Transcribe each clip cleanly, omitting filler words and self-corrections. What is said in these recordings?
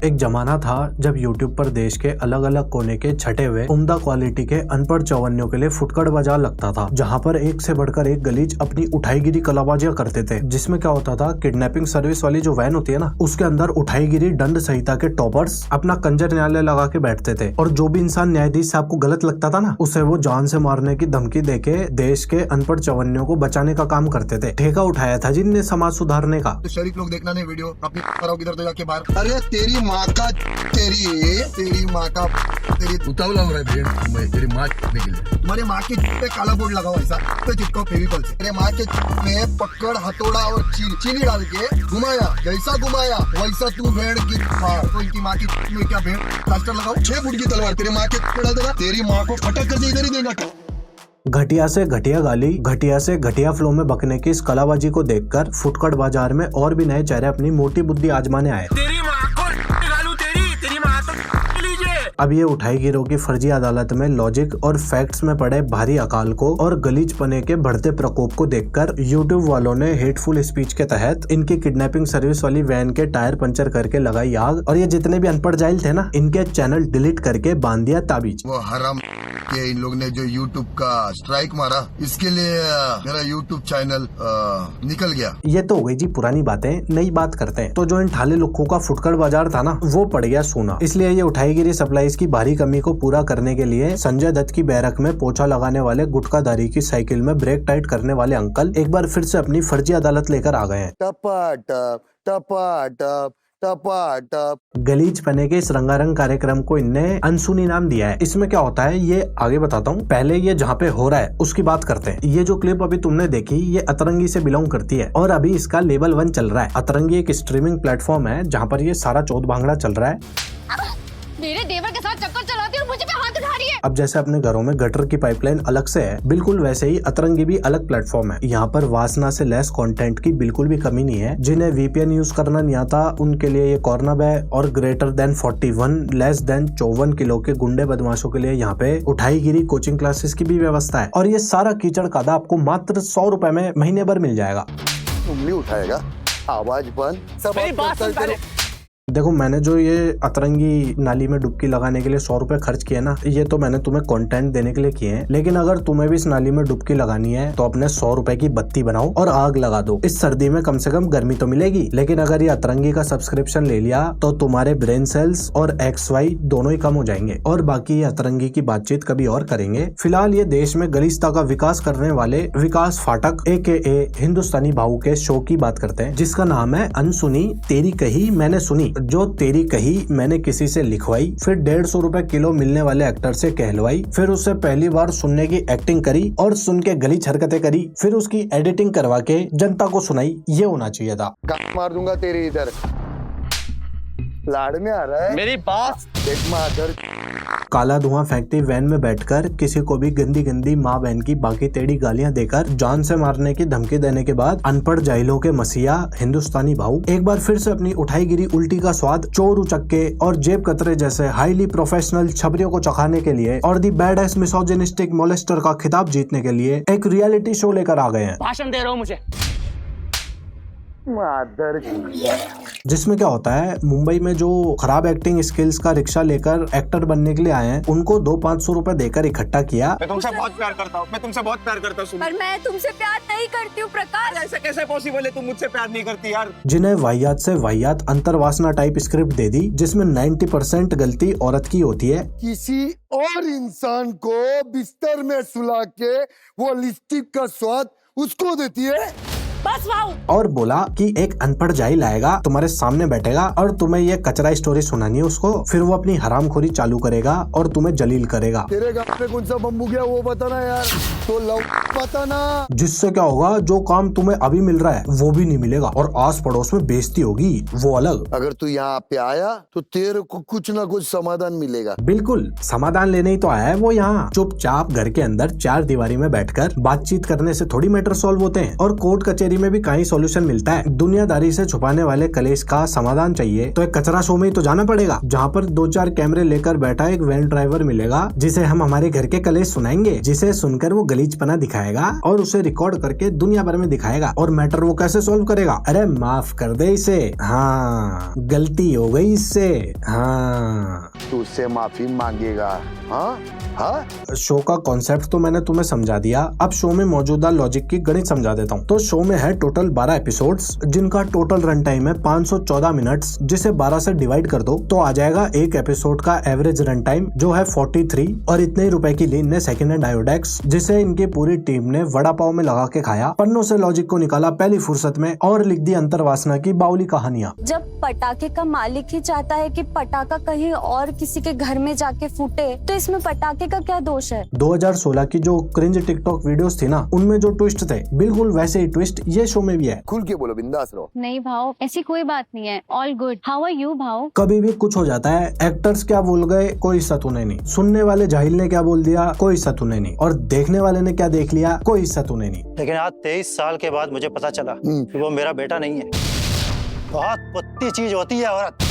एक जमाना था जब YouTube पर देश के अलग अलग कोने के छटे हुए उम्दा क्वालिटी के अनपढ़ चवन्नियों के लिए फुटकर बाजार लगता था, जहां पर एक से बढ़कर एक गलीज अपनी उठाईगिरी कलाबाजियां करते थे। जिसमें क्या होता था, किडनैपिंग सर्विस वाली जो वैन होती है ना, उसके अंदर उठाईगिरी दंड संहिता के टॉपर्स अपना कंजर न्यायालय लगा के बैठते थे और जो भी इंसान न्यायाधीश साहब को गलत लगता था ना, उसे वो जान से मारने की धमकी देके देश के अनपढ़ चवन्नियों को बचाने का काम करते थे। ठेका उठाया था जिनने समाज सुधारने का। तो शरीफ लोग देखना नहीं वीडियो अपनी किधर तो जाके बाहर। अरे तेरी माँ का तेरी माँ का तेरी उतावला हो रहा है तेरी माँ के लिए। तुम्हारे माँ के पे काला बोर्ड लगा हुआ ऐसा पे चिपकाओ फेविकॉल से। तेरे माँ के में पकड़ हथौड़ा और चीनी डाल के घुमाया, जैसा घुमाया वैसा तू भेड़ की फाड़। तो इनकी माँ की में क्या भेड़ प्लास्टर लगाओ, 6 फुट की तलवार तेरे माँ के डाल देगा, तेरी माँ को फटक कर इधर ही देगा। घटिया से घटिया गाली, घटिया से घटिया फ्लो में बकने की इस कलाबाजी को देखकर फुटकर बाजार में और भी नए चेहरे अपनी मोटी बुद्धि आजमाने आए। तेरी माँ को निकालूं, तेरी माँ तो लीजिए। अब ये उठाईगिरों की फर्जी अदालत में लॉजिक और फैक्ट्स में पड़े भारी अकाल को और गलीज पने के बढ़ते प्रकोप को देखकर यूट्यूब वालों ने हेटफुल स्पीच के तहत इनकी किडनैपिंग सर्विस वाली वैन के टायर पंचर करके लगाई आग और ये जितने भी अनपढ़ जाहिल थे ना, इनके चैनल डिलीट करके बांध दिया ताबीज। वो हराम के इन लोग ने जो YouTube का स्ट्राइक मारा, इसके लिए मेरा YouTube चैनल निकल गया। ये तो हो गई जी पुरानी बातें, नई बात करते हैं। तो जो इन ठाले लुक्कों का फुटकर बाजार था ना, वो पड़ गया सोना। इसलिए ये उठाईगिरी सप्लाईज की भारी कमी को पूरा करने के लिए संजय दत्त की बैरक में पोछा लगाने वाले गुटखाधारी की साइकिल में ब्रेक टाइट करने वाले अंकल एक बार फिर से अपनी फर्जी अदालत लेकर आ गए हैं। टपाटप टपाटप टपाटप। गलीज पने के इस रंगारंग कार्यक्रम को इनने अनसुनी नाम दिया है। इसमें क्या होता है ये आगे बताता हूँ, पहले ये जहाँ पे हो रहा है उसकी बात करते हैं। ये जो क्लिप अभी तुमने देखी, ये अतरंगी से बिलोंग करती है और अभी इसका लेवल 1 चल रहा है। अतरंगी एक स्ट्रीमिंग प्लेटफॉर्म है जहाँ पर ये सारा चौथ भांगड़ा चल रहा है। मेरे देवर के साथ चक्कर चलाती है और मुझे पे हाथ उठा रही है। अब जैसे अपने घरों में गटर की पाइपलाइन अलग से है, बिल्कुल वैसे ही अतरंगी भी अलग प्लेटफॉर्म है। यहाँ पर वासना से लेस कंटेंट की बिल्कुल भी कमी नहीं है। जिन्हें VPN यूज करना नहीं आता उनके लिए ये कॉर्नब है और greater than 41 less than 54 kilo के गुंडे बदमाशों के लिए यहाँ पे उठाईगिरी कोचिंग क्लासेस की भी व्यवस्था है। और ये सारा कीचड़ कादा आपको मात्र 100 रुपए में महीने भर मिल जाएगा। उंगली उठाएगा, आवाज बंद, सब देखो, मैंने जो ये अतरंगी नाली में डुबकी लगाने के लिए 100 रुपए खर्च किए ना, ये तो मैंने तुम्हें कंटेंट देने के लिए किए हैं। लेकिन अगर तुम्हें भी इस नाली में डुबकी लगानी है तो अपने 100 रुपए की बत्ती बनाओ और आग लगा दो। इस सर्दी में कम से कम गर्मी तो मिलेगी। लेकिन अगर ये अतरंगी का सब्सक्रिप्शन ले लिया तो तुम्हारे ब्रेन सेल्स और XY दोनों ही कम हो जाएंगे। और बाकी ये अतरंगी की बातचीत कभी और करेंगे। फिलहाल ये देश में गलीजता का विकास करने वाले विकास फाटक AKA हिंदुस्तानी भाऊ के शो की बात करते हैं, जिसका नाम है अनसुनी तेरी कही मैंने सुनी। जो तेरी कही मैंने किसी से लिखवाई, फिर 150 रुपए किलो मिलने वाले एक्टर से कहलवाई, फिर उससे पहली बार सुनने की एक्टिंग करी और सुन के गलीच हरकतें करी, फिर उसकी एडिटिंग करवा के जनता को सुनाई। ये होना चाहिए था। मार दूंगा तेरी इधर। लाड़ में आ रहा है मेरी बात देख माधर। काला धुआं फेंकती वैन में बैठकर किसी को भी गंदी गंदी माँ बहन की बाकी टेढ़ी गालियां देकर जान से मारने की धमकी देने के बाद अनपढ़ जाहिलों के मसीहा हिंदुस्तानी भाऊ एक बार फिर से अपनी उठाईगिरी उल्टी का स्वाद चोर उचक्के और जेब कतरे जैसे हाईली प्रोफेशनल छबरियों को चखाने के लिए और दी बैड एस मिसोजिनिस्टिक मोलेस्टर का खिताब जीतने के लिए एक रियलिटी शो लेकर आ गए हैं। भाषण दे रहा हूँ मुझे। माधर जिसमें क्या होता है, मुंबई में जो खराब एक्टिंग स्किल्स का रिक्शा लेकर एक्टर बनने के लिए आए हैं, उनको 200-500 रुपए देकर इकट्ठा किया। मैं तुमसे बहुत प्यार करता हूँ, पर मैं तुमसे प्यार नहीं करती हूँ प्रकाश। ऐसे कैसे पॉसिबल है, तुम मुझसे प्यार नहीं करती यार। जिन्हें वाहियात से वाहियात अंतरवासना टाइप स्क्रिप्ट दे दी, जिसमें 90% गलती औरत की होती है। किसी और इंसान को बिस्तर में सुला के वो लिपस्टिक का स्वाद उसको देती है। बस वाओ। और बोला कि एक अनपढ़ जाहिल आएगा, तुम्हारे सामने बैठेगा और तुम्हें ये कचरा स्टोरी सुनानी है उसको, फिर वो अपनी हरामखोरी चालू करेगा और तुम्हें जलील करेगा। तेरे गाँव में कौन सा बम्बू गया वो बताना यार, तो लव बताना। जिससे क्या होगा, जो काम तुम्हें अभी मिल रहा है वो भी नहीं मिलेगा और आस पड़ोस में बेइज्जती होगी, वो अलग। अगर तू यहाँ पे आया तो तेरे को कुछ ना कुछ समाधान मिलेगा। बिल्कुल समाधान लेने ही तो आया है वो यहाँ। चुपचाप घर के अंदर 4 दीवारी में बैठकर बातचीत करने से थोड़ी मैटर सॉल्व होते हैं और कोर्ट कचहरी में भी कहीं सॉल्यूशन मिलता है। दुनियादारी से छुपाने वाले कलेश का समाधान चाहिए तो एक कचरा शो में ही तो जाना पड़ेगा, जहाँ पर 2-4 कैमरे लेकर बैठा एक वैन ड्राइवर मिलेगा जिसे हम हमारे घर के कलेश सुनाएंगे, जिसे सुनकर वो गलीचपना दिखाएगा और उसे रिकॉर्ड करके दुनिया भर में दिखाएगा। और मैटर वो कैसे सॉल्व करेगा? अरे माफ कर दे इसे, हाँ गलती हो गई इससे, हाँ तू उससे माफी मांगेगा। हाँ हाँ शो का कॉन्सेप्ट तो मैंने तुम्हें समझा दिया, अब शो में मौजूदा लॉजिक की गणित समझा देता हूँ। तो शो में है टोटल 12 एपिसोड्स जिनका टोटल रन टाइम है 514 मिनट्स, जिसे 12 से डिवाइड कर दो तो आ जाएगा एक एपिसोड का एवरेज रन टाइम जो है 43। और इतने ही रुपए की ली ने सेकंड हैंड आयोडेक्स, जिसे इनकी पूरी टीम ने वड़ा पाव में लगा के खाया, पन्नों से लॉजिक को निकाला पहली फुर्सत में और लिख दी अंतरवासना की बाउली कहानियाँ। जब पटाखे का मालिक ही चाहता है कि पटाखा कहीं और किसी के घर में जाके फूटे, तो इसमें पटाखे का क्या दोष है? 2016 की जो क्रिंज टिकटॉक वीडियोस थी ना, उनमें जो ट्विस्ट थे बिल्कुल वैसे ही ट्विस्ट ये शो में भी है। खुल के बोलो, बिंदास रहो। नहीं भाव, ऐसी कोई बात नहीं है। All good. How are you भाव? कभी भी कुछ हो जाता है, एक्टर्स क्या बोल गए कोई सतुने नहीं, सुनने वाले जाहिल ने क्या बोल दिया कोई सतुने नहीं, और देखने वाले ने क्या देख लिया कोई सतुने नहीं। लेकिन आज 23 साल के बाद मुझे पता चला कि वो मेरा बेटा नहीं है। बहुत कुत्ती चीज होती है औरत।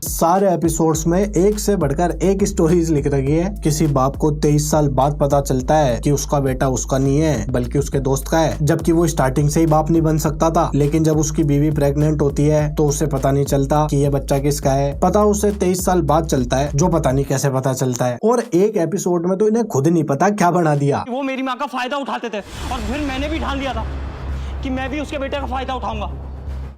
सारे एपिसोड्स में एक से बढ़कर एक स्टोरीज लिख रखी है। किसी बाप को 23 साल बाद पता चलता है कि उसका बेटा उसका नहीं है बल्कि उसके दोस्त का है, जबकि वो स्टार्टिंग से ही बाप नहीं बन सकता था। लेकिन जब उसकी बीवी प्रेग्नेंट होती है तो उसे पता नहीं चलता कि ये बच्चा किसका है, पता उसे 23 साल बाद चलता है, जो पता नहीं कैसे पता चलता है। और एक एपिसोड में तो इन्हें खुद नहीं पता क्या बना दिया। वो मेरी माँ का फायदा उठाते थे और फिर मैंने भी ठान लिया था कि मैं भी उसके बेटे का फायदा उठाऊंगा।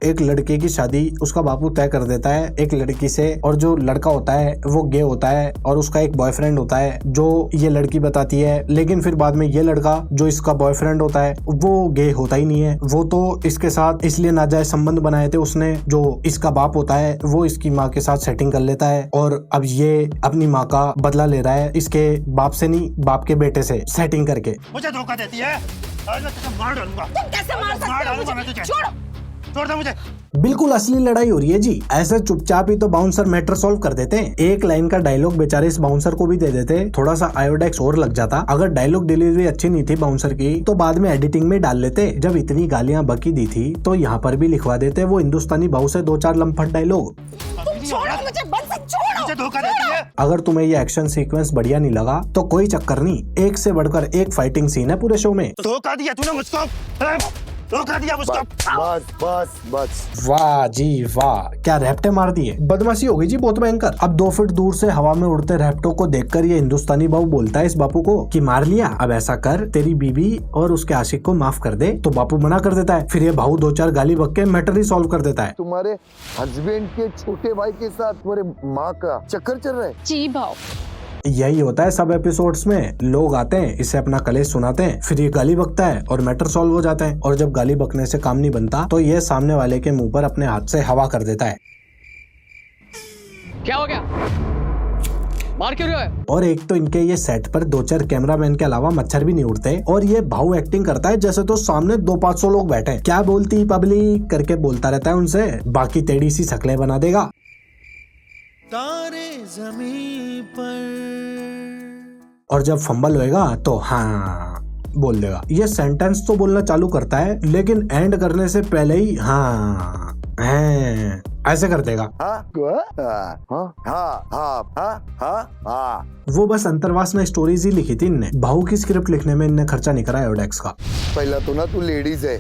एक लड़के की शादी उसका बापू तय कर देता है एक लड़की से, और जो लड़का होता है वो गे होता है और उसका एक बॉयफ्रेंड होता है जो ये लड़की बताती है। लेकिन फिर बाद में ये लड़का जो इसका बॉयफ्रेंड होता है वो गे होता ही नहीं है, वो तो इसके साथ इसलिए नाजायज संबंध बनाए थे उसने। जो इसका बाप होता है वो इसकी माँ के साथ सेटिंग कर लेता है और अब ये अपनी माँ का बदला ले रहा है, इसके बाप से नहीं बाप के बेटे से सेटिंग करके। मुझे धोखा देती है, आज मैं तुझे मार डालूंगा। तुम कैसे मार सकते हो मुझे? छोड़ो। छोड़ दे मुझे। बिल्कुल असली लड़ाई हो रही है जी। ऐसे चुपचाप ही तो बाउंसर मैटर सॉल्व कर देते हैं। एक लाइन का डायलॉग बेचारे इस बाउंसर को भी दे देते, थोड़ा सा आयोडेक्स और लग जाता। अगर डायलॉग डिलीवरी अच्छी नहीं थी बाउंसर की तो बाद में एडिटिंग में डाल लेते। जब इतनी गालियां बकी दी थी तो यहाँ पर भी लिखवा देते वो हिंदुस्तानी भाव से 2-4 लम्फट डायलॉग। मुझे धोखा देती है। अगर तुम्हें ये एक्शन सीक्वेंस बढ़िया नहीं लगा तो कोई चक्कर नहीं, एक से बढ़कर एक फाइटिंग सीन है पूरे शो में। धोखा दिया तूने मुझको, धोखा दिया मुझको। बस बस बस। वाह जी वाह, क्या रैप्टे मार दिए। बदमाशी हो गई जी बहुत भयंकर। अब 2 फीट दूर से हवा में उड़ते रैप्टो को देखकर ये हिंदुस्तानी बाबू बोलता है इस बापू को कि मार लिया, अब ऐसा कर तेरी बीवी और उसके आशिक को माफ कर दे। तो बापू मना कर देता है। फिर ये भाऊ 2-4 गाली बक के मैटर ही सॉल्व कर देता है। तुम्हारे हस्बैंड के छोटे भाई के साथ तुम्हारे माँ का चक्कर चल रहा है। जी भाव। यही होता है सब एपिसोड्स में, लोग आते हैं इसे अपना कलेश सुनाते हैं, फिर ये गाली बकता है और मैटर सॉल्व हो जाता है। और जब गाली बकने से काम नहीं बनता तो ये सामने वाले के मुंह पर अपने हाथ से हवा कर देता है। क्या हो गया? मार क्यों रहे हो? और एक तो इनके ये सेट पर 2-4 कैमरामैन के अलावा मच्छर भी नहीं उड़ते और ये भाऊ एक्टिंग करता है जैसे तो सामने 200-500 लोग बैठे हैं। क्या बोलती पब्लिक करके बोलता रहता है उनसे, बाकी टेढ़ी सी शक्लें बना देगा। तारे ज़मीन पर। और जब फंबल होएगा तो हाँ बोल देगा। ये सेंटेंस तो बोलना चालू करता है लेकिन एंड करने से पहले ही हाँ हैं ऐसे कर देगा। वो बस अंतरवासना स्टोरीज ही लिखी थी इनने, भाऊ की स्क्रिप्ट लिखने में इनने खर्चा नहीं करा आयोडेक्स का। पहला तो ना तू लेडीज है,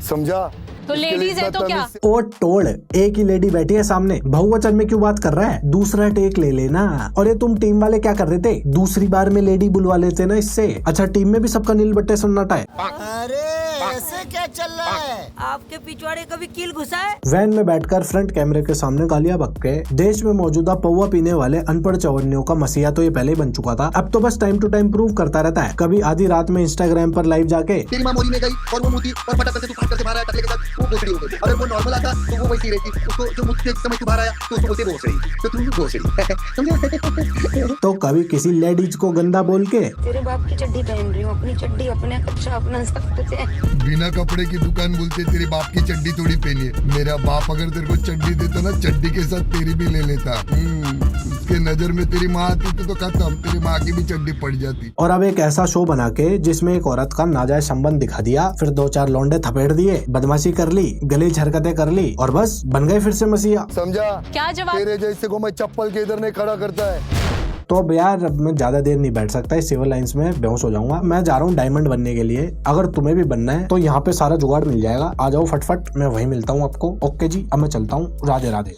समझा? तो लेडीज है तो क्या? ओ टोड़, एक ही लेडी बैठी है सामने, बहुवचन में क्यों बात कर रहा है? दूसरा टेक ले लेना। और ये तुम टीम वाले क्या कर रहे थे? दूसरी बार में लेडी बुलवा लेते ना इससे। अच्छा टीम में भी सबका नील बट्टे सन्नाटा है। अरे ऐसे क्या चल रहा है? आपके पिछवाड़े कभी कील घुसा है? वैन में बैठकर फ्रंट कैमरे के सामने गालियां बक के देश में मौजूदा पौवा पीने वाले अनपढ़ चवन्नियों का मसीहा तो ये पहले ही बन चुका था, अब तो बस टाइम टू टाइम प्रूव करता रहता है। कभी आधी रात में इंस्टाग्राम पर लाइव जाके तेरी माँ मोरी में गई और वो मुद्दी और पटक से तू फाट करके मारा टकले के साथ, वो भोसड़ी हो गई। अगर वो नॉर्मल आता तो वो वैसी रहती, उसको जो मुझसे समय तू बाहर आया तो उसको बोलते भोसड़ी, तो तू भोसड़ी। तो कभी किसी लेडीज को गंदा बोल के तेरे बाप की चड्डी पहन रही हूँ, अपनी चड्डी अपने अच्छा अपना सकते थे। बिना बिना कपड़े की दुकान बोलते तेरे बाप की चड्डी थोड़ी पहनी है। मेरा बाप अगर तेरे को चड्डी देता ना, चड्डी के साथ तेरी भी ले लेता। उसके नजर में तेरी माँ आती तो खत्म, तेरी माँ की भी चड्डी पड़ जाती। और अब एक ऐसा शो बना के जिसमें एक औरत का नाजायज संबंध दिखा दिया, फिर 2-4 लौंडे थपेड़ दिए, बदमाशी कर ली, गलीज हरकतें कर ली और बस बन गए फिर से मसीहा। समझा? क्या जवाब? तेरे जैसे को मैं चप्पल के इधर नहीं खड़ा करता है। तो अब यार अब मैं ज्यादा देर नहीं बैठ सकता, इस सिविल लाइंस में बेहोश हो जाऊंगा। मैं जा रहा हूँ डायमंड बनने के लिए। अगर तुम्हें भी बनना है तो यहाँ पे सारा जुगाड़ मिल जाएगा, आ जाओ फटफट, मैं वहीं मिलता हूँ आपको। ओके जी, अब मैं चलता हूँ, राधे राधे।